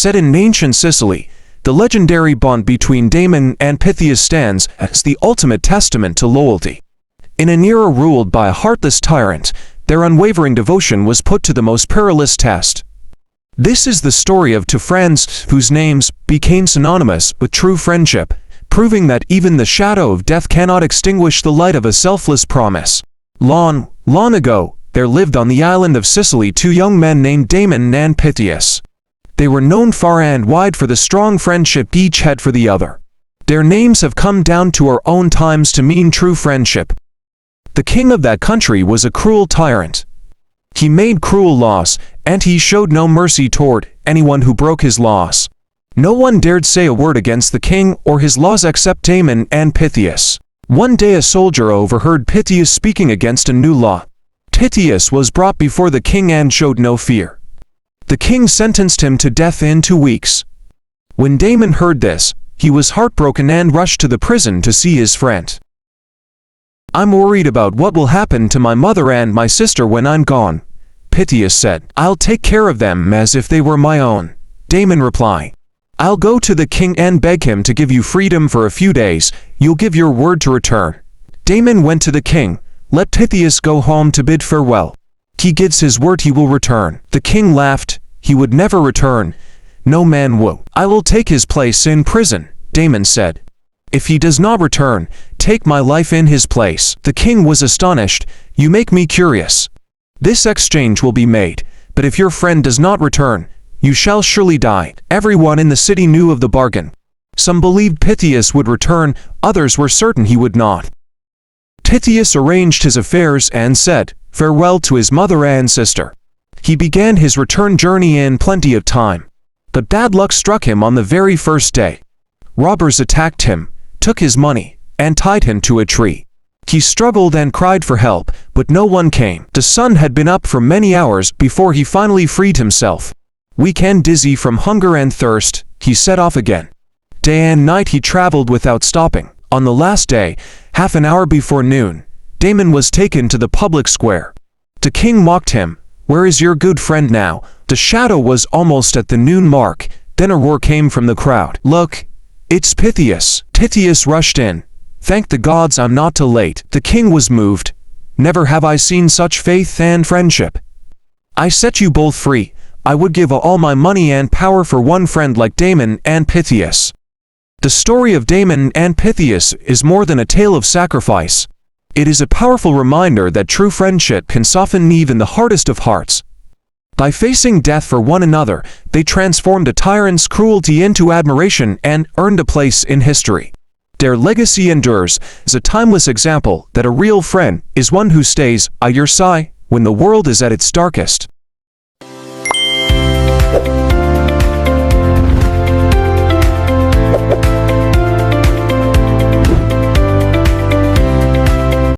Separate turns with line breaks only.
Set in ancient Sicily, the legendary bond between Damon and Pythias stands as the ultimate testament to loyalty. In an era ruled by a heartless tyrant, their unwavering devotion was put to the most perilous test. This is the story of two friends whose names became synonymous with true friendship, proving that even the shadow of death cannot extinguish the light of a selfless promise. Long ago, there lived on the island of Sicily two young men named Damon and Pythias. They were known far and wide for the strong friendship each had for the other. Their names have come down to our own times to mean true friendship. The king of that country was a cruel tyrant. He made cruel laws, and he showed no mercy toward anyone who broke his laws. No one dared say a word against the king or his laws except Damon and Pythias. One day a soldier overheard Pythias speaking against a new law. Pythias was brought before the king and showed no fear. The king sentenced him to death in 2 weeks. When Damon heard this, he was heartbroken and rushed to the prison to see his friend. "I'm worried about what will happen to my mother and my sister when I'm gone," Pythias said. "I'll take care of them as if they were my own," Damon replied. "I'll go to the king and beg him to give you freedom for a few days. You'll give your word to return." Damon went to the king. "Let Pythias go home to bid farewell. He gives his word he will return." The king laughed. "He would never return. No man will." "I will take his place in prison," Damon said. "If he does not return, take my life in his place." The king was astonished. "You make me curious. This exchange will be made, but if your friend does not return, you shall surely die." Everyone in the city knew of the bargain. Some believed Pythias would return, others were certain he would not. Pythias arranged his affairs and said farewell to his mother and sister. He began his return journey in plenty of time. But bad luck struck him on the very first day. Robbers attacked him, took his money, and tied him to a tree. He struggled and cried for help, but no one came. The sun had been up for many hours before he finally freed himself. Weak and dizzy from hunger and thirst, he set off again. Day and night he traveled without stopping. On the last day, half an hour before noon, Damon was taken to the public square. The king mocked him. "Where is your good friend now?" The shadow was almost at the noon mark. Then a roar came from the crowd. "Look, it's Pythias." Pythias rushed in. "Thank the gods I'm not too late." The king was moved. "Never have I seen such faith and friendship. I set you both free. I would give all my money and power for one friend like Damon and Pythias." The story of Damon and Pythias is more than a tale of sacrifice. It is a powerful reminder that true friendship can soften even the hardest of hearts. By facing death for one another, they transformed a tyrant's cruelty into admiration and earned a place in history. Their legacy endures as a timeless example that a real friend is one who stays by your side when the world is at its darkest.